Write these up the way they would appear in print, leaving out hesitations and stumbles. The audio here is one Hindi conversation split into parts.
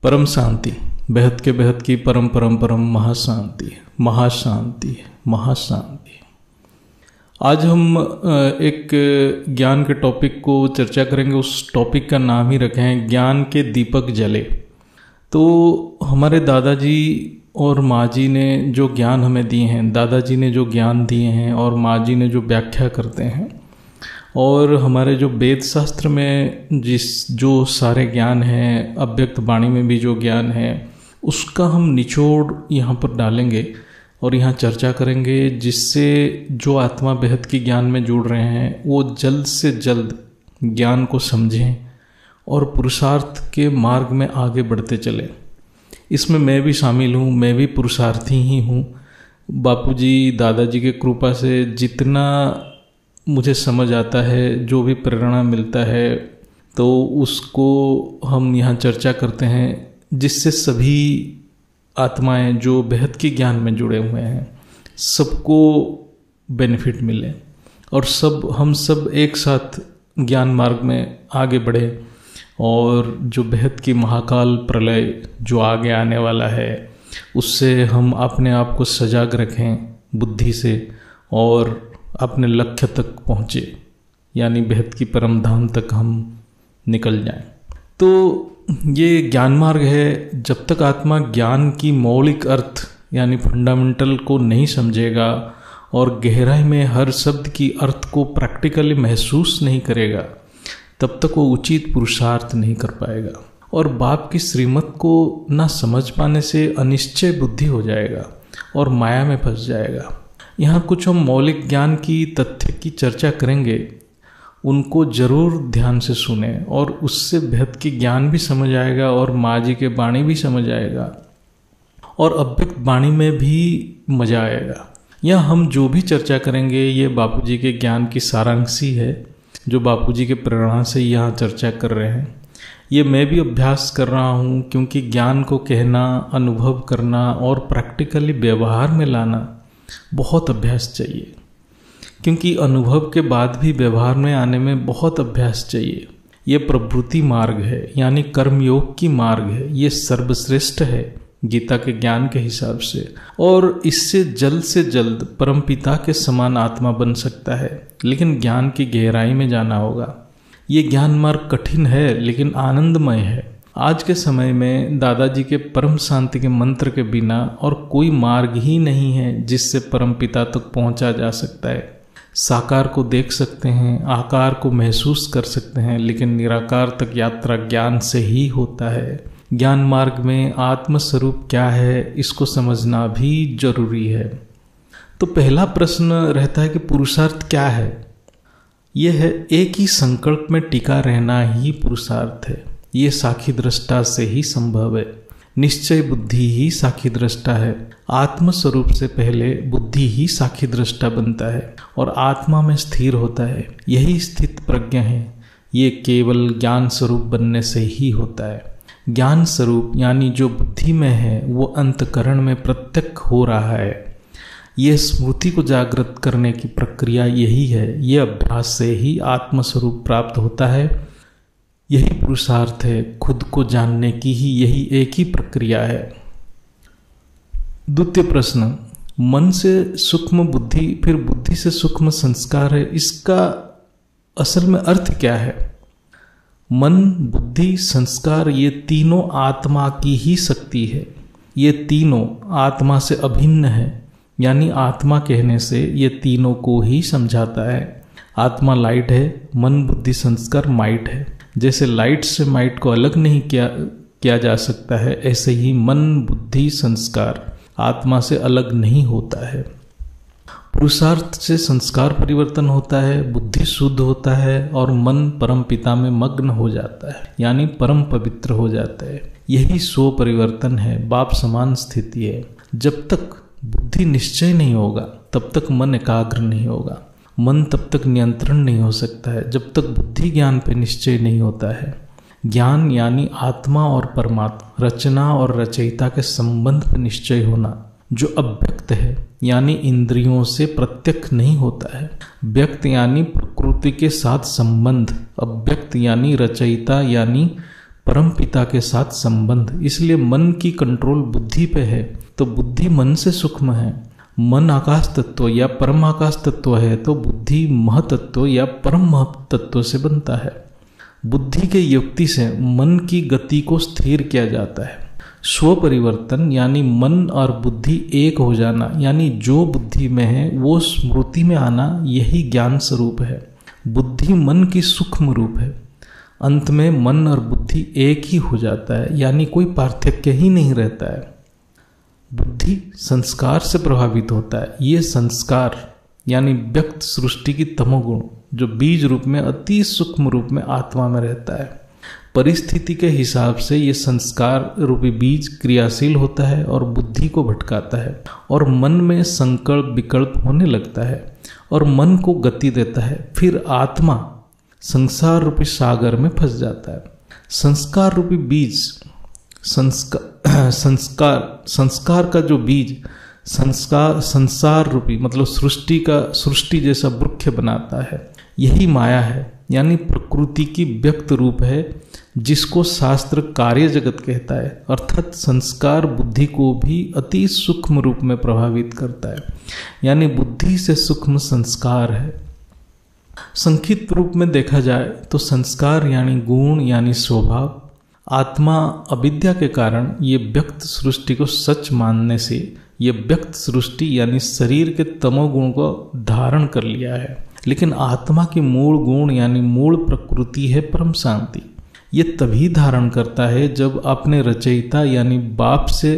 परम शांति, बेहद के बेहद की परम परम परम महाशांति, महाशांति, महाशांति। आज हम एक ज्ञान के टॉपिक को चर्चा करेंगे। उस टॉपिक का नाम ही रखे हैं ज्ञान के दीपक जले। तो हमारे दादाजी और माँ जी ने जो ज्ञान हमें दिए हैं, दादाजी ने जो ज्ञान दिए हैं और माँ जी ने जो व्याख्या करते हैं, और हमारे जो वेद शास्त्र में जो सारे ज्ञान हैं, अव्यक्त वाणी में भी जो ज्ञान है, उसका हम निचोड़ यहाँ पर डालेंगे और यहाँ चर्चा करेंगे, जिससे जो आत्मा बेहद की ज्ञान में जुड़ रहे हैं वो जल्द से जल्द ज्ञान को समझें और पुरुषार्थ के मार्ग में आगे बढ़ते चलें। इसमें मैं भी शामिल हूँ, मैं भी पुरुषार्थी ही हूँ। बापूजी दादाजी के कृपा से जितना मुझे समझ आता है, जो भी प्रेरणा मिलता है, तो उसको हम यहाँ चर्चा करते हैं, जिससे सभी आत्माएं जो बेहद के ज्ञान में जुड़े हुए हैं सबको बेनिफिट मिले और हम सब एक साथ ज्ञान मार्ग में आगे बढ़े और जो बेहद की महाकाल प्रलय जो आगे आने वाला है उससे हम अपने आप को सजाग रखें बुद्धि से और अपने लक्ष्य तक पहुँचे, यानी बेहद की परम धाम तक हम निकल जाएं। तो ये ज्ञान मार्ग है। जब तक आत्मा ज्ञान की मौलिक अर्थ यानी फंडामेंटल को नहीं समझेगा और गहराई में हर शब्द की अर्थ को प्रैक्टिकली महसूस नहीं करेगा, तब तक वो उचित पुरुषार्थ नहीं कर पाएगा और बाप की श्रीमत को ना समझ पाने से अनिश्चय बुद्धि हो जाएगा और माया में फंस जाएगा। यहाँ कुछ हम मौलिक ज्ञान की तथ्य की चर्चा करेंगे, उनको जरूर ध्यान से सुने और उससे बेहद की ज्ञान भी समझ आएगा और माँ जी के वाणी भी समझ आएगा और अव्यक्त वाणी में भी मजा आएगा। यह हम जो भी चर्चा करेंगे ये बापूजी के ज्ञान की सारांशी है, जो बापूजी के प्रेरणा से यहाँ चर्चा कर रहे हैं। ये मैं भी अभ्यास कर रहा हूँ, क्योंकि ज्ञान को कहना, अनुभव करना और प्रैक्टिकली व्यवहार में लाना बहुत अभ्यास चाहिए, क्योंकि अनुभव के बाद भी व्यवहार में आने में बहुत अभ्यास चाहिए। ये प्रवृत्ति मार्ग है, यानी कर्मयोग की मार्ग है। ये सर्वश्रेष्ठ है गीता के ज्ञान के हिसाब से, और इससे जल्द से जल्द परमपिता के समान आत्मा बन सकता है, लेकिन ज्ञान की गहराई में जाना होगा। ये ज्ञान मार्ग कठिन है लेकिन आनंदमय है। आज के समय में दादाजी के परम शांति के मंत्र के बिना और कोई मार्ग ही नहीं है जिससे परमपिता तक पहुंचा जा सकता है। साकार को देख सकते हैं, आकार को महसूस कर सकते हैं, लेकिन निराकार तक यात्रा ज्ञान से ही होता है। ज्ञान मार्ग में आत्म स्वरूप क्या है इसको समझना भी जरूरी है। तो पहला प्रश्न रहता है कि पुरुषार्थ क्या है। यह है एक ही संकल्प में टिका रहना ही पुरुषार्थ है। ये साक्षी दृष्टा से ही संभव है। निश्चय बुद्धि ही साक्षी दृष्टा है। आत्म स्वरूप से पहले बुद्धि ही साक्षी दृष्टा बनता है और आत्मा में स्थिर होता है। यही स्थित प्रज्ञा है। ये केवल ज्ञान स्वरूप बनने से ही होता है। ज्ञान स्वरूप यानी जो बुद्धि में है वो अंतकरण में प्रत्यक्ष हो रहा है। यह स्मृति को जागृत करने की प्रक्रिया यही है। यह अभ्यास से ही आत्म स्वरूप प्राप्त होता है। यही पुरुषार्थ है। खुद को जानने की ही यही एक ही प्रक्रिया है। द्वितीय प्रश्न, मन से सूक्ष्म बुद्धि फिर बुद्धि से सूक्ष्म संस्कार है, इसका असल में अर्थ क्या है? मन, बुद्धि, संस्कार ये तीनों आत्मा की ही शक्ति है। ये तीनों आत्मा से अभिन्न है, यानी आत्मा कहने से ये तीनों को ही समझाता है। आत्मा लाइट है, मन, बुद्धि, संस्कार माइट है। जैसे लाइट से माइट को अलग नहीं किया जा सकता है, ऐसे ही मन, बुद्धि, संस्कार आत्मा से अलग नहीं होता है। पुरुषार्थ से संस्कार परिवर्तन होता है, बुद्धि शुद्ध होता है और मन परम पिता में मग्न हो जाता है, यानी परम पवित्र हो जाता है। यही स्व परिवर्तन है, बाप समान स्थिति है। जब तक बुद्धि निश्चय नहीं होगा तब तक मन एकाग्र नहीं होगा। मन तब तक नियंत्रण नहीं हो सकता है जब तक बुद्धि ज्ञान पे निश्चय नहीं होता है। ज्ञान यानी आत्मा और परमात्मा, रचना और रचयिता के संबंध पर निश्चय होना, जो अव्यक्त है यानी इंद्रियों से प्रत्यक्ष नहीं होता है। व्यक्त यानी प्रकृति के साथ संबंध, अव्यक्त यानी रचयिता यानी परम पिता के साथ संबंध। इसलिए मन की कंट्रोल बुद्धि पे है, तो बुद्धि मन से सूक्ष्म है। मन आकाश तत्व या परम आकाश तत्व है, तो बुद्धि महतत्व या परम महतत्व से बनता है। बुद्धि के युक्ति से मन की गति को स्थिर किया जाता है। स्व परिवर्तन यानी मन और बुद्धि एक हो जाना, यानी जो बुद्धि में है वो स्मृति में आना, यही ज्ञान स्वरूप है। बुद्धि मन की सूक्ष्म रूप है। अंत में मन और बुद्धि एक ही हो जाता है, यानी कोई पार्थक्य ही नहीं रहता है। बुद्धि संस्कार से प्रभावित होता है। ये संस्कार यानी व्यक्त सृष्टि की तमोगुण जो बीज रूप में अति सूक्ष्म रूप में आत्मा में रहता है। परिस्थिति के हिसाब से ये संस्कार रूपी बीज क्रियाशील होता है और बुद्धि को भटकाता है और मन में संकल्प विकल्प होने लगता है और मन को गति देता है। फिर आत्मा संसार रूपी सागर में फंस जाता है। संस्कार रूपी बीज संस्कार का जो बीज संसार रूपी मतलब सृष्टि जैसा वृक्ष बनाता है, यही माया है, यानी प्रकृति की व्यक्त रूप है, जिसको शास्त्र कार्य जगत कहता है। अर्थात संस्कार बुद्धि को भी अति सूक्ष्म रूप में प्रभावित करता है, यानी बुद्धि से सूक्ष्म संस्कार है। संक्षिप्त रूप में देखा जाए तो संस्कार यानी गुण यानी स्वभाव। आत्मा अविद्या के कारण ये व्यक्त सृष्टि को सच मानने से ये व्यक्त सृष्टि यानी शरीर के तमोगुण को धारण कर लिया है। लेकिन आत्मा की मूल गुण यानी मूल प्रकृति है परम शांति। ये तभी धारण करता है जब अपने रचयिता यानी बाप से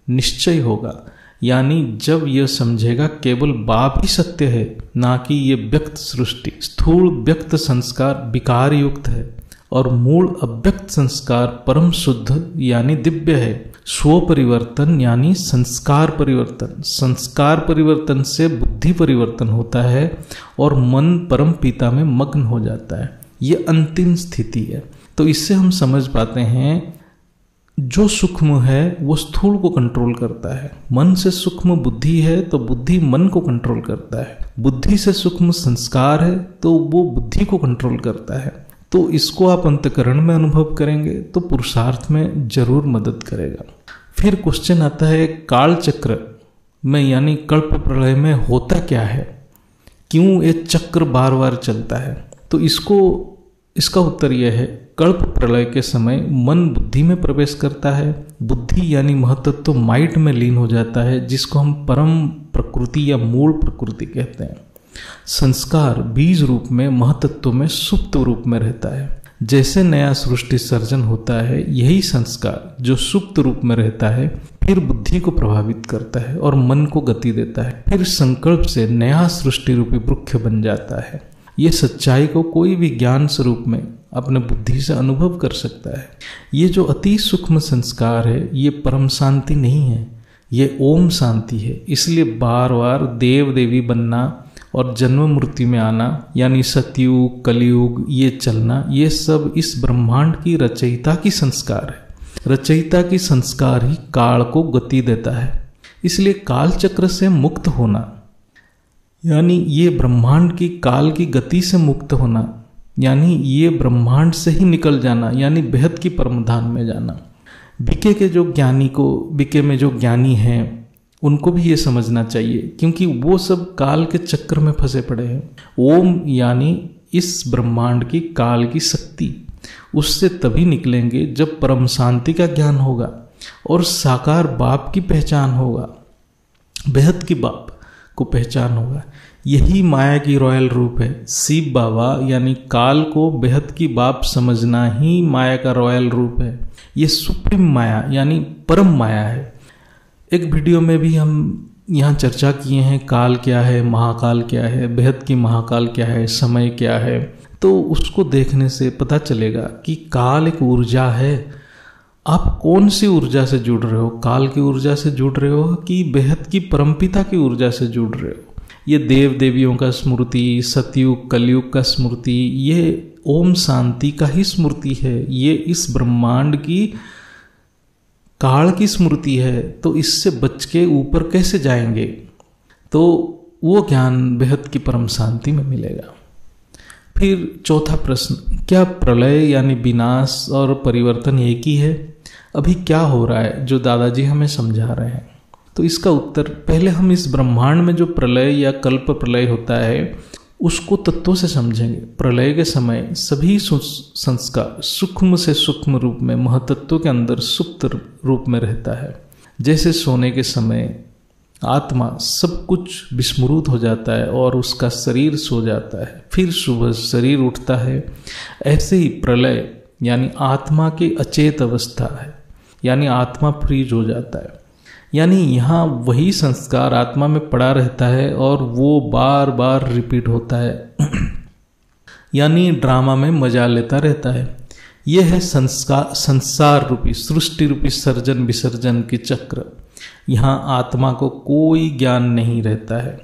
निश्चय होगा, यानी जब यह समझेगा केवल बाप ही सत्य है, ना कि ये व्यक्त सृष्टि। स्थूल व्यक्त संस्कार विकार युक्त है और मूल अव्यक्त संस्कार परम शुद्ध यानी दिव्य है। स्व परिवर्तन यानी संस्कार परिवर्तन। संस्कार परिवर्तन से बुद्धि परिवर्तन होता है और मन परम पिता में मग्न हो जाता है। ये अंतिम स्थिति है। तो इससे हम समझ पाते हैं जो सूक्ष्म है वो स्थूल को कंट्रोल करता है। मन से सूक्ष्म बुद्धि है तो बुद्धि मन को कंट्रोल करता है। बुद्धि से सूक्ष्म संस्कार है तो वो बुद्धि को कंट्रोल करता है। तो इसको आप अंतकरण में अनुभव करेंगे तो पुरुषार्थ में जरूर मदद करेगा। फिर क्वेश्चन आता है काल चक्र में यानी कल्प प्रलय में होता क्या है, क्यों ये चक्र बार बार चलता है? तो इसका उत्तर यह है, कल्प प्रलय के समय मन बुद्धि में प्रवेश करता है। बुद्धि यानी महतत्व माइट में लीन हो जाता है, जिसको हम परम प्रकृति या मूल प्रकृति कहते हैं। संस्कार बीज रूप में महतत्व में सुप्त रूप में रहता है। जैसे नया सृष्टि सर्जन होता है, यही संस्कार जो सुप्त रूप में रहता है फिर बुद्धि को प्रभावित करता है और मन को गति देता है। फिर संकल्प से नया सृष्टि रूपी वृक्ष बन जाता है। ये सच्चाई को कोई भी ज्ञान स्वरूप में अपने बुद्धि से अनुभव कर सकता है। ये जो अति सूक्ष्म संस्कार है ये परम शांति नहीं है, ये ओम शांति है। इसलिए बार बार देव देवी बनना और जन्म मृत्यु में आना यानी सतयुग कलयुग ये चलना, ये सब इस ब्रह्मांड की रचयिता की संस्कार है। रचयिता की संस्कार ही काल को गति देता है। इसलिए काल चक्र से मुक्त होना यानी ये ब्रह्मांड की काल की गति से मुक्त होना, यानी ये ब्रह्मांड से ही निकल जाना, यानी बेहद की परमधाम में जाना। बीके में जो ज्ञानी हैं उनको भी ये समझना चाहिए, क्योंकि वो सब काल के चक्र में फंसे पड़े हैं। ओम यानी इस ब्रह्मांड की काल की शक्ति, उससे तभी निकलेंगे जब परम शांति का ज्ञान होगा और साकार बाप की पहचान होगा, बेहद की बाप को पहचान होगा। यही माया की रॉयल रूप है। शिव बाबा यानी काल को बेहद की बाप समझना ही माया का रॉयल रूप है। ये सुप्रीम माया यानी परम माया है। एक वीडियो में भी हम यहाँ चर्चा किए हैं काल क्या है, महाकाल क्या है, बेहद की महाकाल क्या है, समय क्या है। तो उसको देखने से पता चलेगा कि काल एक ऊर्जा है। आप कौन सी ऊर्जा से जुड़ रहे हो? काल की ऊर्जा से जुड़ रहे हो कि बेहद की परमपिता की ऊर्जा से जुड़ रहे हो? ये देव देवियों का स्मृति, सतयुग कलयुग का स्मृति, ये ओम शांति का ही स्मृति है। ये इस ब्रह्मांड की काल की स्मृति है। तो इससे बच के ऊपर कैसे जाएंगे? तो वो ज्ञान बेहद की परम शांति में मिलेगा। फिर चौथा प्रश्न, क्या प्रलय यानी विनाश और परिवर्तन एक ही है? अभी क्या हो रहा है जो दादाजी हमें समझा रहे हैं? तो इसका उत्तर, पहले हम इस ब्रह्मांड में जो प्रलय या कल्प प्रलय होता है उसको तत्वों से समझेंगे। प्रलय के समय सभी संस्कार सूक्ष्म से सूक्ष्म रूप में महतत्व के अंदर सुप्त रूप में रहता है। जैसे सोने के समय आत्मा सब कुछ विस्मृत हो जाता है और उसका शरीर सो जाता है, फिर सुबह शरीर उठता है, ऐसे ही प्रलय यानी आत्मा की अचेत अवस्था है, यानी आत्मा फ्रीज हो जाता है। यानी यहाँ वही संस्कार आत्मा में पड़ा रहता है और वो बार बार रिपीट होता है यानी ड्रामा में मजा लेता रहता है। यह है संसार रूपी, सृष्टि रूपी सर्जन विसर्जन की चक्र। यहाँ आत्मा को कोई ज्ञान नहीं रहता है।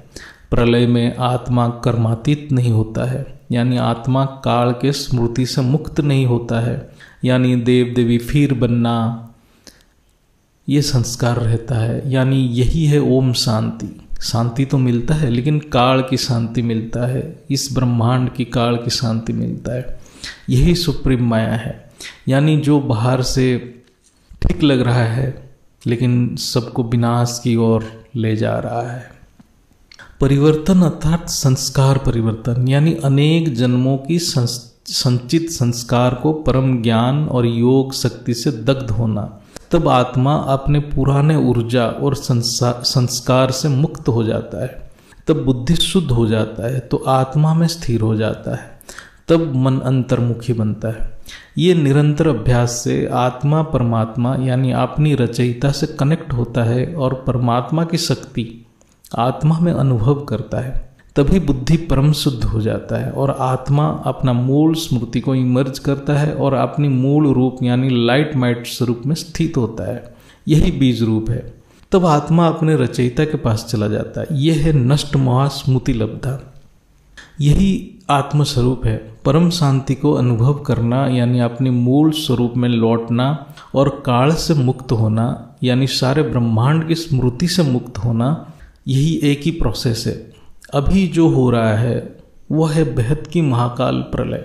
प्रलय में आत्मा कर्मातीत नहीं होता है, यानी आत्मा काल के स्मृति से मुक्त नहीं होता है, यानी देव देवी फिर बनना ये संस्कार रहता है। यानी यही है ओम शांति। शांति तो मिलता है लेकिन काल की शांति मिलता है, इस ब्रह्मांड की काल की शांति मिलता है। यही सुप्रीम माया है, यानी जो बाहर से ठीक लग रहा है लेकिन सबको विनाश की ओर ले जा रहा है। परिवर्तन अर्थात संस्कार परिवर्तन, यानी अनेक जन्मों की संचित संस्कार को परम ज्ञान और योग शक्ति से दग्ध होना। तब आत्मा अपने पुराने ऊर्जा और संस्कार से मुक्त हो जाता है। तब बुद्धि शुद्ध हो जाता है तो आत्मा में स्थिर हो जाता है। तब मन अंतर्मुखी बनता है। ये निरंतर अभ्यास से आत्मा परमात्मा यानी अपनी रचयिता से कनेक्ट होता है और परमात्मा की शक्ति आत्मा में अनुभव करता है। तभी बुद्धि परम शुद्ध हो जाता है और आत्मा अपना मूल स्मृति को इमर्ज करता है और अपनी मूल रूप यानी लाइट माइट स्वरूप में स्थित होता है। यही बीज रूप है। तब आत्मा अपने रचयिता के पास चला जाता है। यह है नष्ट मोह स्मृति लब्धा। यही आत्मस्वरूप है। परम शांति को अनुभव करना यानी अपने मूल स्वरूप में लौटना और काल से मुक्त होना यानी सारे ब्रह्मांड की स्मृति से मुक्त होना, यही एक ही प्रोसेस है। अभी जो हो रहा है वह है बेहद की महाकाल प्रलय,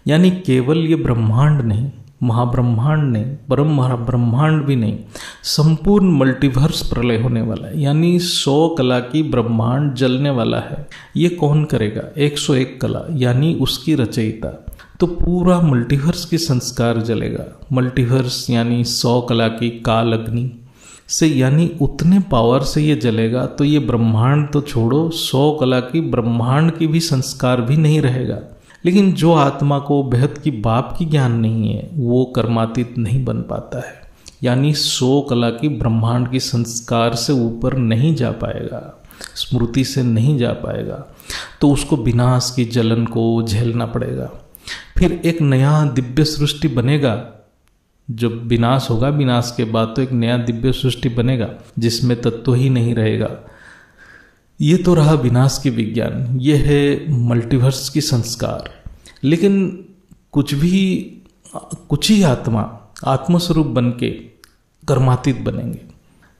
यानी केवल ये ब्रह्मांड नहीं, महाब्रह्मांड नहीं, परम महाब्रह्मांड भी नहीं, संपूर्ण मल्टीवर्स प्रलय होने वाला है। यानी 100 कला की ब्रह्मांड जलने वाला है। ये कौन करेगा? 101 कला यानी उसकी रचयिता। तो पूरा मल्टीवर्स की संस्कार जलेगा। मल्टीवर्स यानी 100 कला की काल अग्नि से, यानी उतने पावर से ये जलेगा तो ये ब्रह्मांड तो छोड़ो, 100 कला की ब्रह्मांड की भी संस्कार भी नहीं रहेगा। लेकिन जो आत्मा को बेहद की बाप की ज्ञान नहीं है वो कर्मातीत नहीं बन पाता है, यानी 100 कला की ब्रह्मांड की संस्कार से ऊपर नहीं जा पाएगा, स्मृति से नहीं जा पाएगा, तो उसको विनाश की जलन को झेलना पड़ेगा। फिर एक नया दिव्य सृष्टि बनेगा। जब विनाश होगा, विनाश के बाद तो एक नया दिव्य सृष्टि बनेगा जिसमें तत्व ही नहीं रहेगा। ये तो रहा विनाश की विज्ञान, ये है मल्टीवर्स की संस्कार। लेकिन कुछ ही आत्मा आत्मस्वरूप बन के कर्मातीत बनेंगे।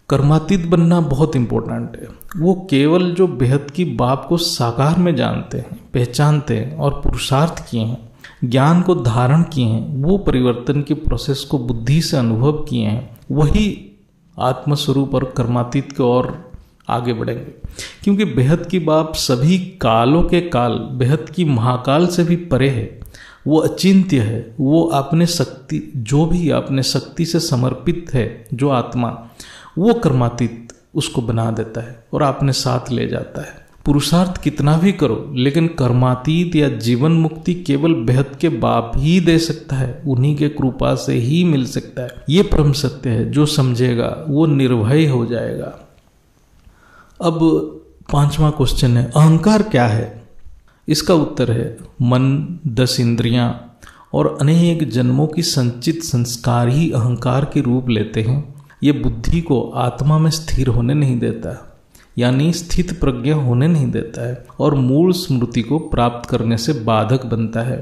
कर्मातीत बनना बहुत इंपॉर्टेंट है। वो केवल जो बेहद की बाप को साकार में जानते हैं, पहचानते हैं और पुरुषार्थ किए हैं, ज्ञान को धारण किए हैं, वो परिवर्तन के प्रोसेस को बुद्धि से अनुभव किए हैं, वही आत्मस्वरूप और कर्मातीत की ओर आगे बढ़ेंगे। क्योंकि बेहद की बाप सभी कालों के काल, बेहद की महाकाल से भी परे है। वो अचिंत्य है। वो अपने शक्ति, जो भी अपने शक्ति से समर्पित है जो आत्मा, वो कर्मातीत उसको बना देता है और अपने साथ ले जाता है। पुरुषार्थ कितना भी करो लेकिन कर्मातीत या जीवन मुक्ति केवल बेहद के बाप ही दे सकता है, उन्हीं के कृपा से ही मिल सकता है। ये परम सत्य है। जो समझेगा वो निर्भय हो जाएगा। अब 5वां क्वेश्चन है, अहंकार क्या है? इसका उत्तर है मन, 10 इंद्रियां और अनेक जन्मों की संचित संस्कार ही अहंकार के रूप लेते हैं। ये बुद्धि को आत्मा में स्थिर होने नहीं देता, यानी स्थित प्रज्ञा होने नहीं देता है और मूल स्मृति को प्राप्त करने से बाधक बनता है।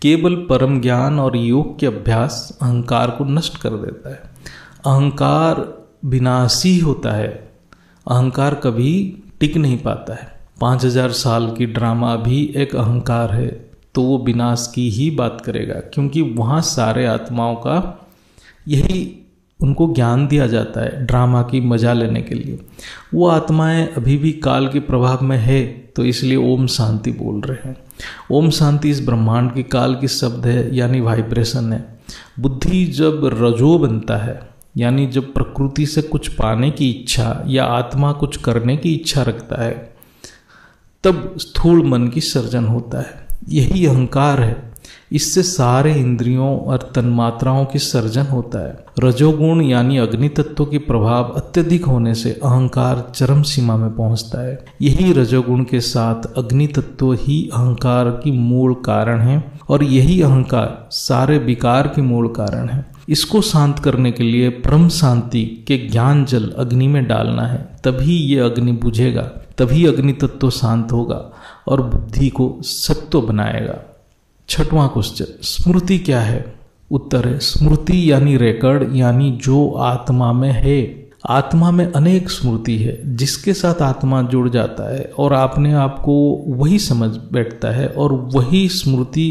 केवल परम ज्ञान और योग के अभ्यास अहंकार को नष्ट कर देता है। अहंकार विनाशी होता है। अहंकार कभी टिक नहीं पाता है। 5000 साल की ड्रामा भी एक अहंकार है, तो तो वो विनाश की ही बात करेगा, क्योंकि वहाँ सारे आत्माओं का यही उनको ज्ञान दिया जाता है ड्रामा की मजा लेने के लिए। वो आत्माएं अभी भी काल के प्रभाव में है, तो इसलिए ओम शांति बोल रहे हैं। ओम शांति इस ब्रह्मांड की काल की शब्द है, यानी वाइब्रेशन है। बुद्धि जब रजो बनता है, यानी जब प्रकृति से कुछ पाने की इच्छा या आत्मा कुछ करने की इच्छा रखता है, तब स्थूल मन की सर्जन होता है। यही अहंकार है, इससे सारे इंद्रियों और तन्मात्राओं की सर्जन होता है। रजोगुण यानी अग्नि तत्व के प्रभाव अत्यधिक होने से अहंकार चरम सीमा में पहुंचता है। यही रजोगुण के साथ अग्नि तत्व ही अहंकार की मूल कारण है, और यही अहंकार सारे विकार के मूल कारण है। इसको शांत करने के लिए परम शांति के ज्ञान जल अग्नि में डालना है, तभी ये अग्नि बुझेगा, तभी अग्नि तत्व शांत होगा और बुद्धि को सत्व बनाएगा। 6वां क्वेश्चन, स्मृति क्या है? उत्तर है, स्मृति यानी रिकॉर्ड, यानी जो आत्मा में है। आत्मा में अनेक स्मृति है, जिसके साथ आत्मा जुड़ जाता है और अपने आप को वही समझ बैठता है, और वही स्मृति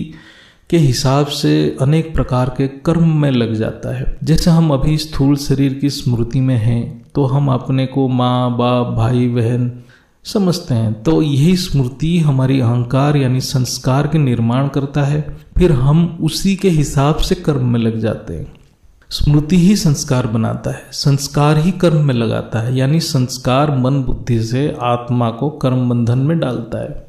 के हिसाब से अनेक प्रकार के कर्म में लग जाता है। जैसे हम अभी स्थूल शरीर की स्मृति में हैं, तो हम अपने को माँ बाप भाई बहन समझते हैं, तो यही स्मृति हमारी अहंकार यानी संस्कार के निर्माण करता है। फिर हम उसी के हिसाब से कर्म में लग जाते हैं। स्मृति ही संस्कार बनाता है, संस्कार ही कर्म में लगाता है, यानी संस्कार मन बुद्धि से आत्मा को कर्म बंधन में डालता है।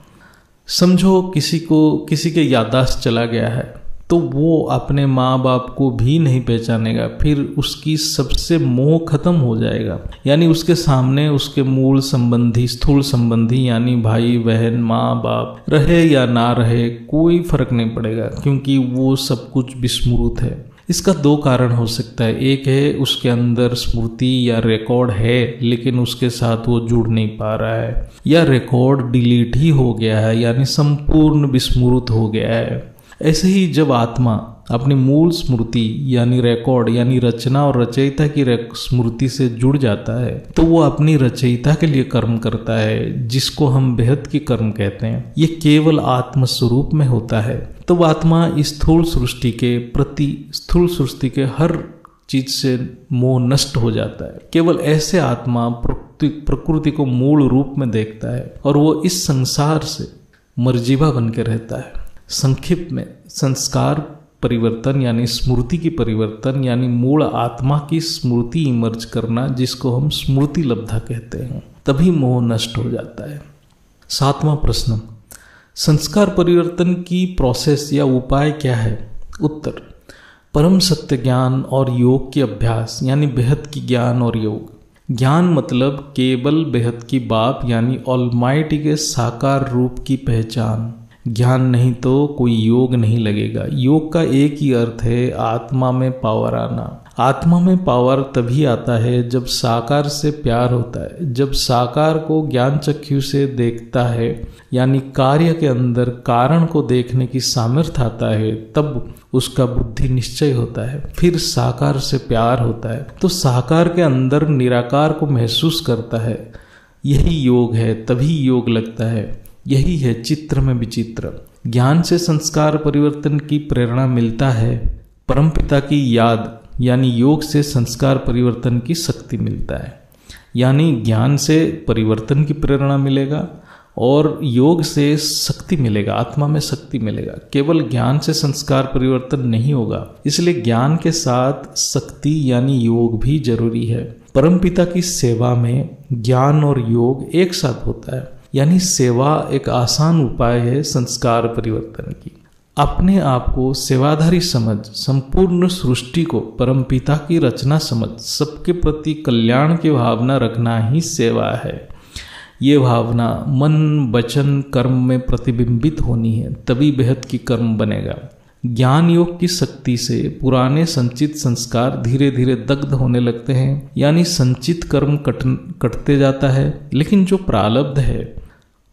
समझो किसी के याददाश्त चला गया है, तो वो अपने माँ बाप को भी नहीं पहचानेगा, फिर उसकी सबसे मोह खत्म हो जाएगा। यानी उसके सामने उसके मूल संबंधी, स्थूल संबंधी यानी भाई बहन माँ बाप रहे या ना रहे कोई फर्क नहीं पड़ेगा, क्योंकि वो सब कुछ विस्मृत है। इसका 2 कारण हो सकता है। एक है उसके अंदर स्मृति या रिकॉर्ड है, लेकिन उसके साथ वो जुड़ नहीं पा रहा है, या रिकॉर्ड डिलीट ही हो गया है, यानी संपूर्ण विस्मृत हो गया है। ऐसे ही जब आत्मा अपनी मूल स्मृति यानी रिकॉर्ड यानी रचना और रचयिता की स्मृति से जुड़ जाता है, तो वो अपनी रचयिता के लिए कर्म करता है, जिसको हम बेहद की कर्म कहते हैं। ये केवल आत्म स्वरूप में होता है। तो आत्मा इस स्थूल सृष्टि के प्रति, स्थूल सृष्टि के हर चीज से मोह नष्ट हो जाता है। केवल ऐसे आत्मा प्रकृति को मूल रूप में देखता है, और वो इस संसार से मर्जीवा बन के रहता है। संक्षिप्त में, संस्कार परिवर्तन यानी स्मृति की परिवर्तन, यानी मूल आत्मा की स्मृति इमर्ज करना, जिसको हम स्मृति लब्धा कहते हैं, तभी मोह नष्ट हो जाता है। 7वां प्रश्न, संस्कार परिवर्तन की प्रोसेस या उपाय क्या है? उत्तर, परम सत्य ज्ञान और योग के अभ्यास, यानी बेहद की ज्ञान और योग। ज्ञान मतलब केवल बेहद की बाप यानी ऑलमाइटी के साकार रूप की पहचान। ज्ञान नहीं तो कोई योग नहीं लगेगा। योग का एक ही अर्थ है आत्मा में पावर आना। आत्मा में पावर तभी आता है जब साकार से प्यार होता है, जब साकार को ज्ञान चक्षु से देखता है, यानी कार्य के अंदर कारण को देखने की सामर्थ्य आता है, तब उसका बुद्धि निश्चय होता है। फिर साकार से प्यार होता है, तो साकार के अंदर निराकार को महसूस करता है। यही योग है, तभी योग लगता है। यही है चित्र में विचित्र। ज्ञान से संस्कार परिवर्तन की प्रेरणा मिलता है, परमपिता की याद यानी योग से संस्कार परिवर्तन की शक्ति मिलता है। यानी ज्ञान से परिवर्तन की प्रेरणा मिलेगा और योग से शक्ति मिलेगा, आत्मा में शक्ति मिलेगा। केवल ज्ञान से संस्कार परिवर्तन नहीं होगा, इसलिए ज्ञान के साथ शक्ति यानी योग भी जरूरी है। परमपिता की सेवा में ज्ञान और योग एक साथ होता है, यानी सेवा एक आसान उपाय है संस्कार परिवर्तन की। अपने आप को सेवाधारी समझ, संपूर्ण सृष्टि को परमपिता की रचना समझ, सबके प्रति कल्याण की भावना रखना ही सेवा है। ये भावना मन वचन कर्म में प्रतिबिंबित होनी है, तभी बेहद की कर्म बनेगा। ज्ञान योग की शक्ति से पुराने संचित संस्कार धीरे धीरे दग्ध होने लगते हैं, यानी संचित कर्म कटते जाता है। लेकिन जो प्रारब्ध है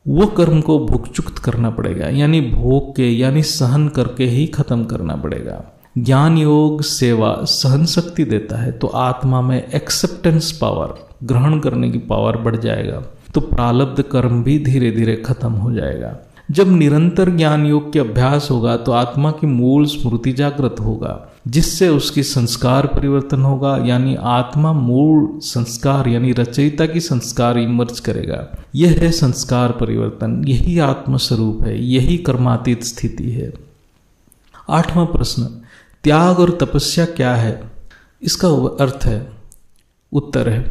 वो कर्म को भुगचुक्त करना पड़ेगा, यानी भोग के यानी सहन करके ही खत्म करना पड़ेगा। ज्ञान योग सेवा सहन शक्ति देता है, तो आत्मा में एक्सेप्टेंस पावर, ग्रहण करने की पावर बढ़ जाएगा, तो प्रारब्ध कर्म भी धीरे धीरे खत्म हो जाएगा। जब निरंतर ज्ञान योग के अभ्यास होगा तो आत्मा की मूल स्मृति जागृत होगा, जिससे उसकी संस्कार परिवर्तन होगा, यानी आत्मा मूल संस्कार यानी रचयिता की संस्कार इमर्ज करेगा। यह है संस्कार परिवर्तन, यही आत्मस्वरूप है, यही कर्मातीत स्थिति है। 8वां प्रश्न, त्याग और तपस्या क्या है? इसका अर्थ है, उत्तर है,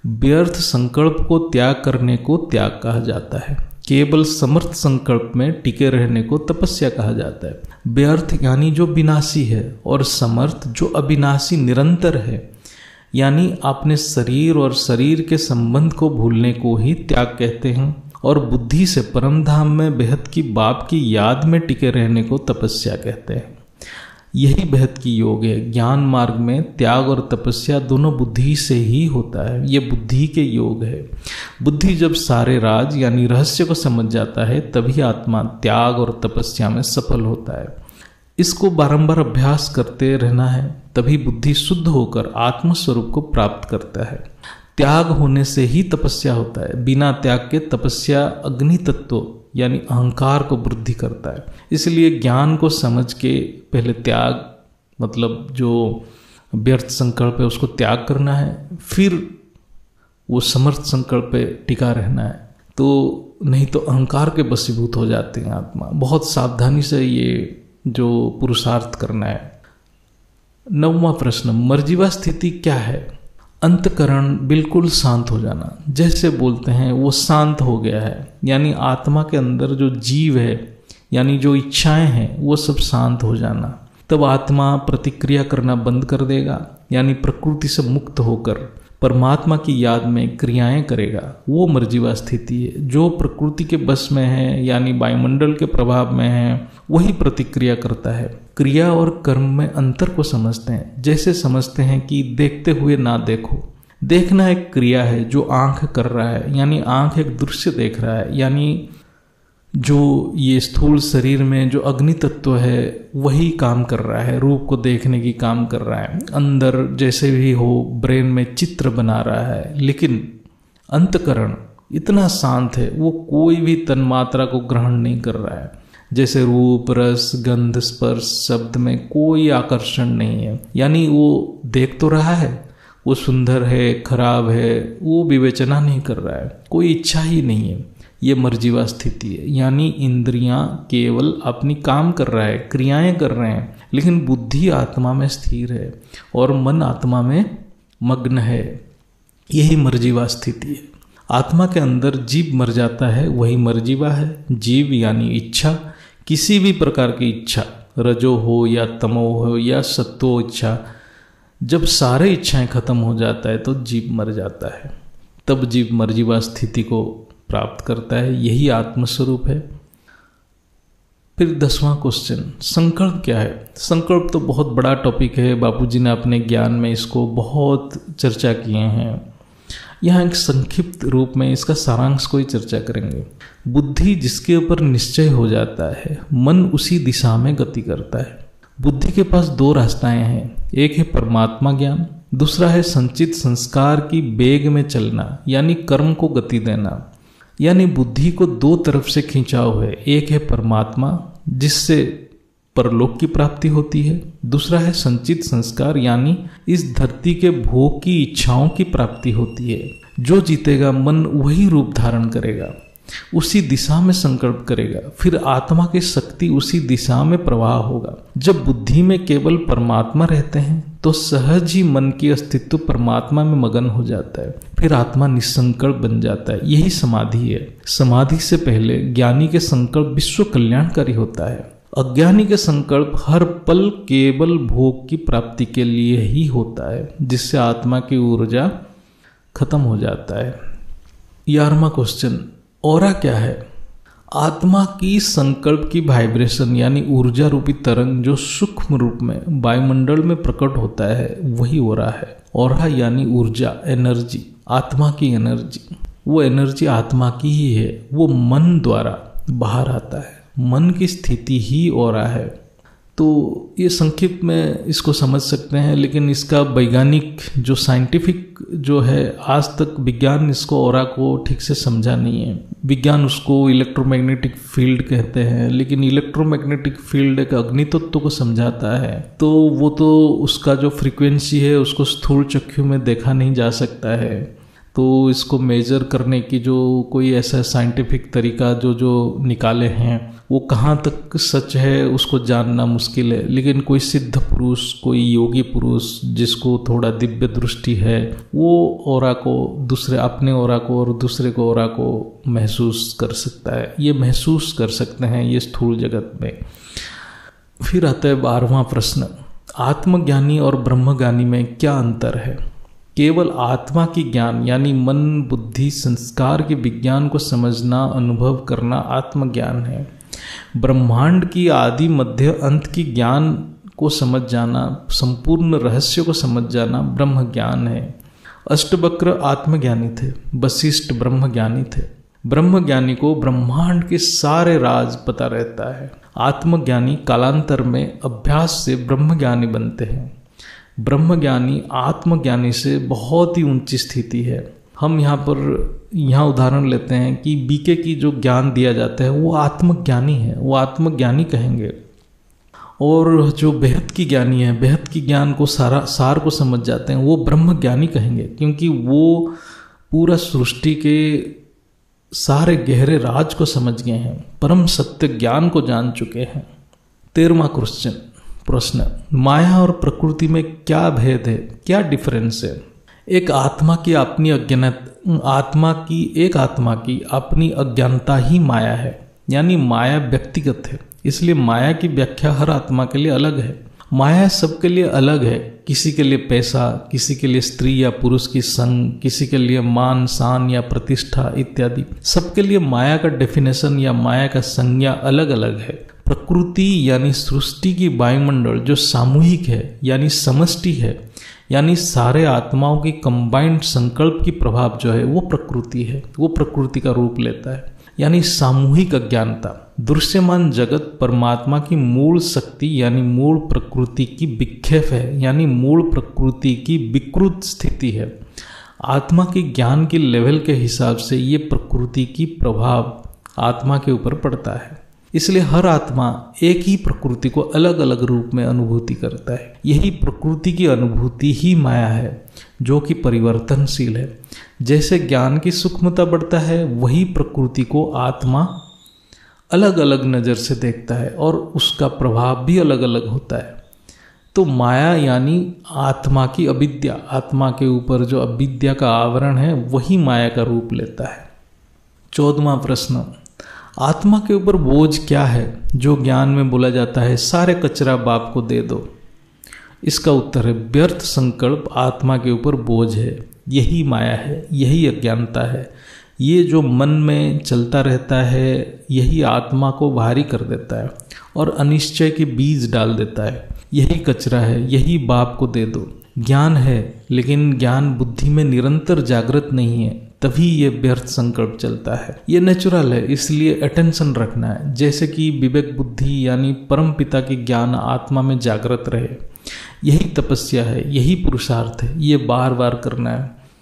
व्यर्थ संकल्प को त्याग करने को त्याग कहा जाता है। केवल समर्थ संकल्प में टिके रहने को तपस्या कहा जाता है। व्यर्थ यानी जो विनाशी है, और समर्थ जो अविनाशी निरंतर है, यानी अपने शरीर और शरीर के संबंध को भूलने को ही त्याग कहते हैं। और बुद्धि से परम धाम में बेहद की बाप की याद में टिके रहने को तपस्या कहते हैं। यही बेहद की योग है। ज्ञान मार्ग में त्याग और तपस्या दोनों बुद्धि से ही होता है। ये बुद्धि के योग है। बुद्धि जब सारे राज यानी रहस्य को समझ जाता है, तभी आत्मा त्याग और तपस्या में सफल होता है। इसको बारंबार अभ्यास करते रहना है, तभी बुद्धि शुद्ध होकर आत्मस्वरूप को प्राप्त करता है। त्याग होने से ही तपस्या होता है। बिना त्याग के तपस्या अग्नि तत्व यानी अहंकार को वृद्धि करता है। इसलिए ज्ञान को समझ के पहले त्याग, मतलब जो व्यर्थ संकल्प है उसको त्याग करना है, फिर वो समर्थ संकल्प पे टिका रहना है। तो नहीं तो अहंकार के वशीभूत हो जाते हैं आत्मा। बहुत सावधानी से ये जो पुरुषार्थ करना है। 9वां प्रश्न, मर्जीवा स्थिति क्या है? अंतकरण बिल्कुल शांत हो जाना। जैसे बोलते हैं वो शांत हो गया है, यानी आत्मा के अंदर जो जीव है यानी जो इच्छाएं हैं वो सब शांत हो जाना। तब आत्मा प्रतिक्रिया करना बंद कर देगा, यानी प्रकृति से मुक्त होकर परमात्मा की याद में क्रियाएं करेगा। वो मर्जीवा स्थिति है। जो प्रकृति के बस में है यानी वायुमंडल के प्रभाव में है, वही प्रतिक्रिया करता है। क्रिया और कर्म में अंतर को समझते हैं। जैसे समझते हैं कि देखते हुए ना देखो। देखना एक क्रिया है जो आंख कर रहा है, यानी आंख एक दृश्य देख रहा है, यानी जो ये स्थूल शरीर में जो अग्नि तत्व है वही काम कर रहा है, रूप को देखने की काम कर रहा है। अंदर जैसे भी हो ब्रेन में चित्र बना रहा है, लेकिन अंतकरण इतना शांत है वो कोई भी तन्मात्रा को ग्रहण नहीं कर रहा है। जैसे रूप, रस, गंध, स्पर्श, शब्द में कोई आकर्षण नहीं है, यानी वो देख तो रहा है, वो सुंदर है, खराब है, वो विवेचना नहीं कर रहा है, कोई इच्छा ही नहीं है। ये मर्जीवा स्थिति है, यानी इंद्रियां केवल अपनी काम कर रहा है, क्रियाएं कर रहे हैं, लेकिन बुद्धि आत्मा में स्थिर है और मन आत्मा में मग्न है। यही मर्जीवा स्थिति है। आत्मा के अंदर जीव मर जाता है, वही मर्जीवा है। जीव यानी इच्छा, किसी भी प्रकार की इच्छा, रजो हो या तमो हो या सत्वो इच्छा, जब सारे इच्छाएं खत्म हो जाता है तो जीव मर जाता है। तब जीव मर्जीवा स्थिति को प्राप्त करता है। यही आत्मस्वरूप है। फिर 10वां क्वेश्चन, संकल्प क्या है? संकल्प तो बहुत बड़ा टॉपिक है। बापूजी ने अपने ज्ञान में इसको बहुत चर्चा किए हैं। यहाँ एक संक्षिप्त रूप में इसका सारांश को ही चर्चा करेंगे। बुद्धि जिसके ऊपर निश्चय हो जाता है, मन उसी दिशा में गति करता है। बुद्धि के पास 2 रास्ताएं हैं। एक है परमात्मा ज्ञान, दूसरा है संचित संस्कार की वेग में चलना, यानी कर्म को गति देना। यानी बुद्धि को 2 तरफ से खिंचाव है। एक है परमात्मा जिससे परलोक की प्राप्ति होती है, दूसरा है संचित संस्कार यानी इस धरती के भोग की इच्छाओं की प्राप्ति होती है। जो जीतेगा मन वही रूप धारण करेगा, उसी दिशा में संकल्प करेगा, फिर आत्मा की शक्ति उसी दिशा में प्रवाह होगा। जब बुद्धि में केवल परमात्मा रहते हैं तो सहज ही मन की अस्तित्व परमात्मा में मगन हो जाता है, फिर आत्मा निसंकल्प बन जाता है। यही समाधि है। समाधि से पहले ज्ञानी के संकल्प विश्व कल्याणकारी होता है। अज्ञानी के संकल्प हर पल केवल भोग की प्राप्ति के लिए ही होता है, जिससे आत्मा की ऊर्जा खत्म हो जाता है। 11वां क्वेश्चन, ऑरा क्या है? आत्मा की संकल्प की वाइब्रेशन यानी ऊर्जा रूपी तरंग जो सूक्ष्म रूप में वायुमंडल में प्रकट होता है, वही ऑरा है। ऑरा यानी ऊर्जा, एनर्जी, आत्मा की एनर्जी। वो एनर्जी आत्मा की ही है, वो मन द्वारा बाहर आता है। मन की स्थिति ही ऑरा है। तो ये संक्षिप्त में इसको समझ सकते हैं, लेकिन इसका वैज्ञानिक जो साइंटिफिक जो है, आज तक विज्ञान इसको ऑरा को ठीक से समझा नहीं है। विज्ञान उसको इलेक्ट्रोमैग्नेटिक फील्ड कहते हैं, लेकिन इलेक्ट्रोमैग्नेटिक फील्ड एक अग्नि तत्व को समझाता है, तो वो तो उसका जो फ्रीक्वेंसी है उसको स्थूल चक्षु में देखा नहीं जा सकता है। तो इसको मेजर करने की जो कोई ऐसा साइंटिफिक तरीका जो निकाले हैं, वो कहाँ तक सच है उसको जानना मुश्किल है। लेकिन कोई सिद्ध पुरुष, कोई योगी पुरुष जिसको थोड़ा दिव्य दृष्टि है, वो ऑरा को, दूसरे अपने ऑरा को और दूसरे को ऑरा को महसूस कर सकता है। ये महसूस कर सकते हैं ये स्थूल जगत में। फिर आता है 12वां प्रश्न, आत्मज्ञानी और ब्रह्मज्ञानी में क्या अंतर है? केवल आत्मा की ज्ञान यानी मन, बुद्धि, संस्कार के विज्ञान को समझना, अनुभव करना आत्मज्ञान है। ब्रह्मांड की आदि मध्य अंत की ज्ञान को समझ जाना, संपूर्ण रहस्य को समझ जाना ब्रह्म ज्ञान है। अष्टवक्र आत्मज्ञानी थे, वशिष्ठ ब्रह्मज्ञानी थे। ब्रह्मज्ञानी को ब्रह्मांड के सारे राज पता रहता है। आत्मज्ञानी कालांतर में अभ्यास से ब्रह्मज्ञानी बनते हैं। ब्रह्मज्ञानी आत्मज्ञानी से बहुत ही ऊंची स्थिति है। हम यहाँ उदाहरण लेते हैं कि बीके की जो ज्ञान दिया जाता है वो आत्मज्ञानी है, वो आत्मज्ञानी कहेंगे। और जो बेहद की ज्ञानी है, बेहद की ज्ञान को सार को समझ जाते हैं, वो ब्रह्मज्ञानी कहेंगे, क्योंकि वो पूरा सृष्टि के सारे गहरे राज को समझ गए हैं, परम सत्य ज्ञान को जान चुके हैं। 13वां प्रश्न, माया और प्रकृति में क्या भेद है, क्या डिफरेंस है? एक आत्मा की अपनी अज्ञानता ही माया है, यानी माया व्यक्तिगत है, इसलिए माया की व्याख्या हर आत्मा के लिए अलग है। माया सबके लिए अलग है, किसी के लिए पैसा, किसी के लिए स्त्री या पुरुष की संग, किसी के लिए मान, शान या प्रतिष्ठा इत्यादि। सबके लिए माया का डेफिनेशन या माया का संज्ञा अलग अलग है। प्रकृति यानी सृष्टि की वायुमंडल जो सामूहिक है, यानी समष्टि है, यानी सारे आत्माओं की कंबाइंड संकल्प की प्रभाव जो है वो प्रकृति है, वो प्रकृति का रूप लेता है, यानी सामूहिक अज्ञानता। दृश्यमान जगत परमात्मा की मूल शक्ति यानी मूल प्रकृति की विक्षेप है, यानी मूल प्रकृति की विकृत स्थिति है। आत्मा की ज्ञान की लेवल के हिसाब से ये प्रकृति की प्रभाव आत्मा के ऊपर पड़ता है। इसलिए हर आत्मा एक ही प्रकृति को अलग अलग रूप में अनुभूति करता है। यही प्रकृति की अनुभूति ही माया है, जो कि परिवर्तनशील है। जैसे ज्ञान की सूक्ष्मता बढ़ता है, वही प्रकृति को आत्मा अलग अलग नज़र से देखता है और उसका प्रभाव भी अलग अलग होता है। तो माया यानी आत्मा की अविद्या, आत्मा के ऊपर जो अविद्या का आवरण है वही माया का रूप लेता है। 14वां प्रश्न, आत्मा के ऊपर बोझ क्या है जो ज्ञान में बोला जाता है सारे कचरा बाप को दे दो? इसका उत्तर है व्यर्थ संकल्प आत्मा के ऊपर बोझ है। यही माया है, यही अज्ञानता है। ये जो मन में चलता रहता है यही आत्मा को भारी कर देता है और अनिश्चय के बीज डाल देता है। यही कचरा है, यही बाप को दे दो। ज्ञान है, लेकिन ज्ञान बुद्धि में निरंतर जागृत नहीं है, तभी ये व्यर्थ संकल्प चलता है। ये नेचुरल है, इसलिए अटेंशन रखना है। जैसे कि विवेक बुद्धि यानी परम पिता की ज्ञान आत्मा में जागृत रहे, यही तपस्या है, यही पुरुषार्थ है। ये बार बार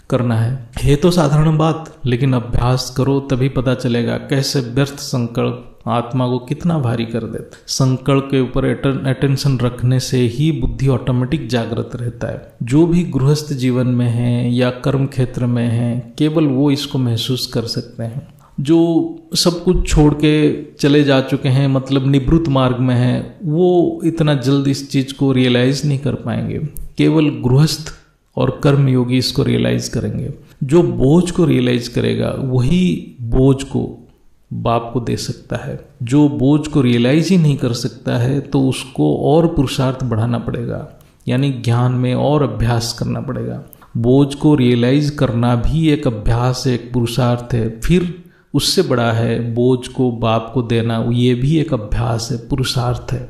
करना है तो साधारण बात, लेकिन अभ्यास करो तभी पता चलेगा कैसे व्यर्थ संकल्प आत्मा को कितना भारी कर देता है। संकल्प के ऊपर अटेंशन रखने से ही बुद्धि ऑटोमेटिक जागृत रहता है। जो भी गृहस्थ जीवन में है या कर्म क्षेत्र में है, केवल वो इसको महसूस कर सकते हैं। जो सब कुछ छोड़ के चले जा चुके हैं, मतलब निवृत्त मार्ग में है, वो इतना जल्द इस चीज को रियलाइज नहीं कर पाएंगे। केवल गृहस्थ और कर्म योगी इसको रियलाइज करेंगे। जो बोझ को रियलाइज करेगा वही बोझ को बाप को दे सकता है। जो बोझ को रियलाइज ही नहीं कर सकता है तो उसको और पुरुषार्थ बढ़ाना पड़ेगा, यानी ज्ञान में और अभ्यास करना पड़ेगा। बोझ को रियलाइज करना भी एक अभ्यास है, एक पुरुषार्थ है। फिर उससे बड़ा है बोझ को बाप को देना, ये भी एक अभ्यास है, पुरुषार्थ है।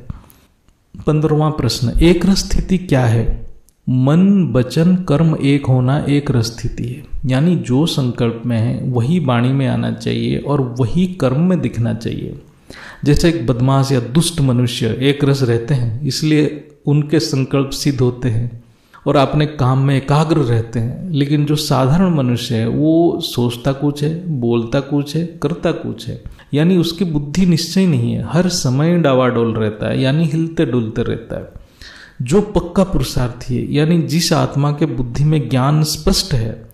15वां प्रश्न, एक रस स्थिति क्या है? मन, वचन, कर्म एक होना एक रस स्थिति है, यानी जो संकल्प में है वही वाणी में आना चाहिए और वही कर्म में दिखना चाहिए। जैसे एक बदमाश या दुष्ट मनुष्य एक रस रहते हैं, इसलिए उनके संकल्प सिद्ध होते हैं और अपने काम में एकाग्र रहते हैं। लेकिन जो साधारण मनुष्य है वो सोचता कुछ है, बोलता कुछ है, करता कुछ है, यानी उसकी बुद्धि निश्चय नहीं है, हर समय डावाडोल रहता है, यानी हिलते डुलते रहता है। जो पक्का पुरुषार्थी है, यानी जिस आत्मा के बुद्धि में ज्ञान स्पष्ट है,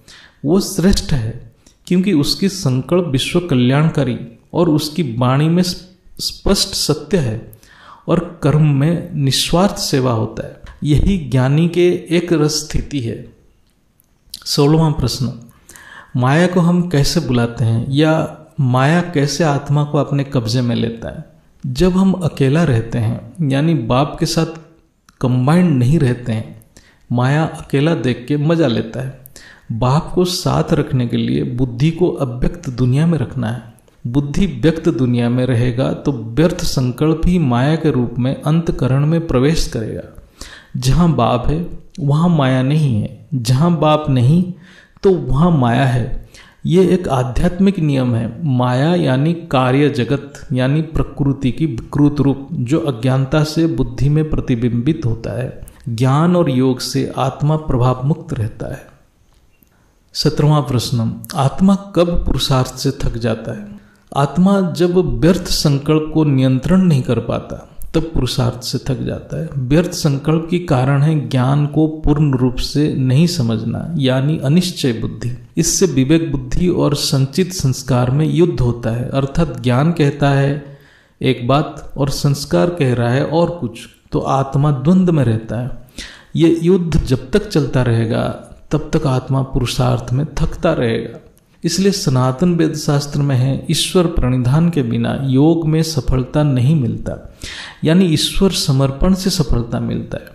वो श्रेष्ठ है, क्योंकि उसकी संकल्प विश्व कल्याणकारी और उसकी वाणी में स्पष्ट सत्य है और कर्म में निस्वार्थ सेवा होता है। यही ज्ञानी के एक रस स्थिति है। 16वां प्रश्न, माया को हम कैसे बुलाते हैं या माया कैसे आत्मा को अपने कब्जे में लेता है? जब हम अकेला रहते हैं, यानी बाप के साथ कंबाइंड नहीं रहते हैं, माया अकेला देख के मजा लेता है। बाप को साथ रखने के लिए बुद्धि को अव्यक्त दुनिया में रखना है। बुद्धि व्यक्त दुनिया में रहेगा तो व्यर्थ संकल्प ही माया के रूप में अंतकरण में प्रवेश करेगा। जहाँ बाप है वहाँ माया नहीं है, जहाँ बाप नहीं तो वहाँ माया है। ये एक आध्यात्मिक नियम है। माया यानी कार्य जगत, यानी प्रकृति की विकृत रूप, जो अज्ञानता से बुद्धि में प्रतिबिंबित होता है। ज्ञान और योग से आत्मा प्रभाव मुक्त रहता है। 17वां प्रश्न, आत्मा कब पुरुषार्थ से थक जाता है? आत्मा जब व्यर्थ संकल्प को नियंत्रण नहीं कर पाता तब पुरुषार्थ से थक जाता है। व्यर्थ संकल्प की कारण है ज्ञान को पूर्ण रूप से नहीं समझना, यानी अनिश्चय बुद्धि। इससे विवेक बुद्धि और संचित संस्कार में युद्ध होता है, अर्थात ज्ञान कहता है एक बात और संस्कार कह रहा है और कुछ, तो आत्मा द्वंद्व में रहता है। ये युद्ध जब तक चलता रहेगा तब तक आत्मा पुरुषार्थ में थकता रहेगा। इसलिए सनातन वेद शास्त्र में है, ईश्वर प्रणिधान के बिना योग में सफलता नहीं मिलता, यानी ईश्वर समर्पण से सफलता मिलता है।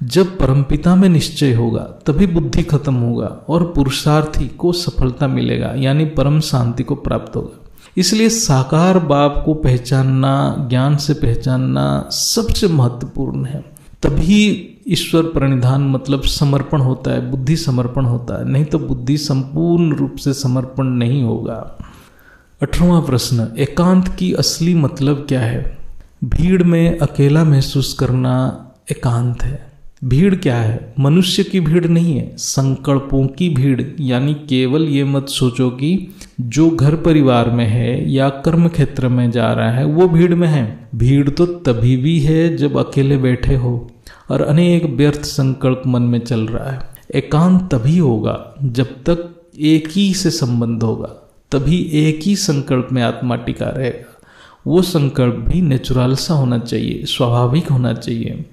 जब परमपिता में निश्चय होगा तभी बुद्धि खत्म होगा और पुरुषार्थी को सफलता मिलेगा, यानी परम शांति को प्राप्त होगा। इसलिए साकार बाप को पहचानना, ज्ञान से पहचानना सबसे महत्वपूर्ण है। तभी ईश्वर प्रणिधान मतलब समर्पण होता है, बुद्धि समर्पण होता है, नहीं तो बुद्धि संपूर्ण रूप से समर्पण नहीं होगा। 18वां प्रश्न, एकांत की असली मतलब क्या है? भीड़ में अकेला महसूस करना एकांत है। भीड़ क्या है? मनुष्य की भीड़ नहीं है, संकल्पों की भीड़। यानी केवल ये मत सोचो कि जो घर परिवार में है या कर्म क्षेत्र में जा रहा है वो भीड़ में है। भीड़ तो तभी भी है जब अकेले बैठे हो और अनेक व्यर्थ संकल्प मन में चल रहा है। एकांत तभी होगा जब तक एक ही से संबंध होगा, तभी एक ही संकल्प में आत्मा टिका रहेगा। वो संकल्प भी नेचुरल सा होना चाहिए, स्वाभाविक होना चाहिए।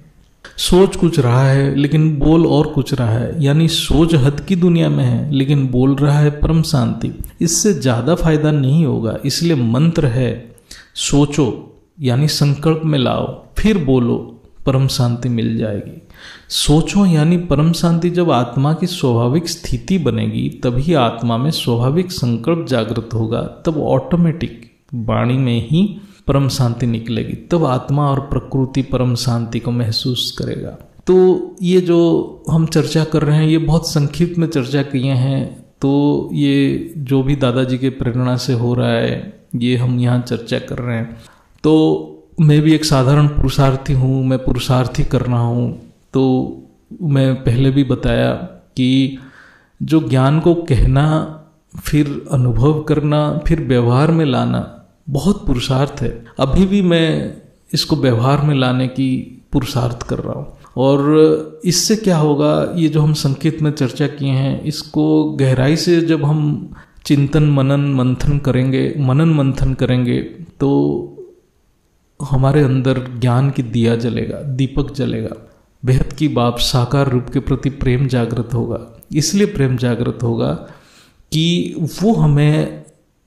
सोच कुछ रहा है लेकिन बोल और कुछ रहा है, यानी सोच हद की दुनिया में है लेकिन बोल रहा है परम शांति। इससे ज्यादा फायदा नहीं होगा। इसलिए मंत्र है, सोचो यानी संकल्प में लाओ, फिर बोलो, परम शांति मिल जाएगी। सोचो यानी परम शांति जब आत्मा की स्वाभाविक स्थिति बनेगी तभी आत्मा में स्वाभाविक संकल्प जागृत होगा, तब ऑटोमेटिक वाणी में ही परम शांति निकलेगी। तब आत्मा और प्रकृति परम शांति को महसूस करेगा। तो ये जो हम चर्चा कर रहे हैं ये बहुत संक्षिप्त में चर्चा किए हैं। तो ये जो भी दादाजी के प्रेरणा से हो रहा है ये हम यहाँ चर्चा कर रहे हैं। तो मैं भी एक साधारण पुरुषार्थी हूँ, मैं पुरुषार्थी कर रहा हूँ। तो मैं पहले भी बताया कि जो ज्ञान को कहना, फिर अनुभव करना, फिर व्यवहार में लाना बहुत पुरुषार्थ है। अभी भी मैं इसको व्यवहार में लाने की पुरुषार्थ कर रहा हूँ। और इससे क्या होगा, ये जो हम संकेत में चर्चा किए हैं इसको गहराई से जब हम चिंतन मनन मंथन करेंगे तो हमारे अंदर ज्ञान की दिया जलेगा, दीपक जलेगा। बेहद की बाप साकार रूप के प्रति प्रेम जागृत होगा। इसलिए प्रेम जागृत होगा कि वो हमें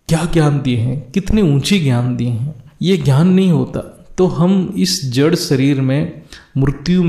क्या ज्ञान दिए हैं, कितने ऊंचे ज्ञान दिए हैं। ये ज्ञान नहीं होता तो हम इस जड़ शरीर में मृत्यु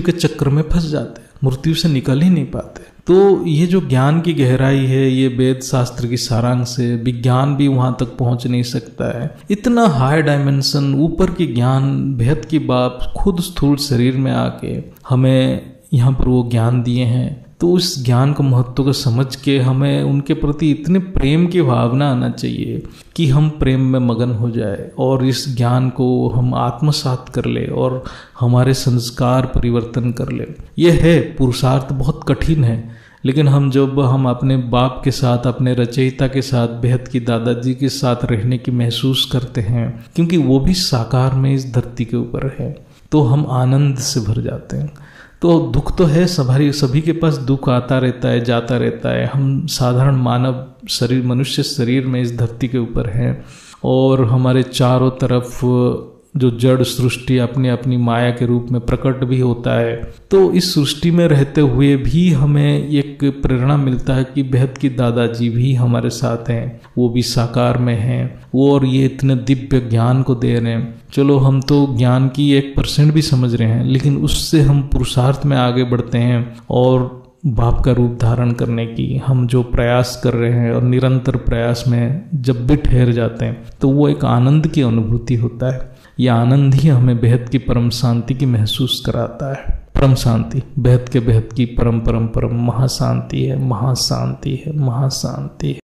के चक्र में फंस जाते हैं, मृत्यु से निकल ही नहीं पाते। तो ये जो ज्ञान की गहराई है ये वेद शास्त्र की सारांश है। विज्ञान भी वहां तक पहुंच नहीं सकता है। इतना हाई डायमेंशन ऊपर की ज्ञान बेहद की बाप खुद स्थूल शरीर में आके हमें यहाँ पर वो ज्ञान दिए हैं। तो उस ज्ञान का महत्व को समझ के हमें उनके प्रति इतने प्रेम की भावना आना चाहिए कि हम प्रेम में मगन हो जाए और इस ज्ञान को हम आत्मसात कर ले और हमारे संस्कार परिवर्तन कर ले। यह है पुरुषार्थ, बहुत कठिन है, लेकिन हम अपने बाप के साथ, अपने रचयिता के साथ, बेहद की दादाजी के साथ रहने की महसूस करते हैं, क्योंकि वो भी साकार में इस धरती के ऊपर है, तो हम आनंद से भर जाते हैं। तो दुख तो है, सभी के पास दुख आता रहता है, जाता रहता है। हम साधारण मानव शरीर, मनुष्य शरीर में इस धरती के ऊपर हैं और हमारे चारों तरफ जो जड़ सृष्टि अपनी अपनी माया के रूप में प्रकट भी होता है। तो इस सृष्टि में रहते हुए भी हमें एक प्रेरणा मिलता है कि बेहद की दादाजी भी हमारे साथ हैं, वो भी साकार में हैं, वो और ये इतने दिव्य ज्ञान को दे रहे हैं। चलो हम तो ज्ञान की 1% भी समझ रहे हैं, लेकिन उससे हम पुरुषार्थ में आगे बढ़ते हैं और बाप का रूप धारण करने की हम जो प्रयास कर रहे हैं और निरंतर प्रयास में जब भी ठहर जाते हैं तो वो एक आनंद की अनुभूति होता है। यह आनंद ही हमें बेहद की परम शांति की महसूस कराता है। परम शांति, बेहद की परम महाशांति है, महाशांति है, महाशांति है।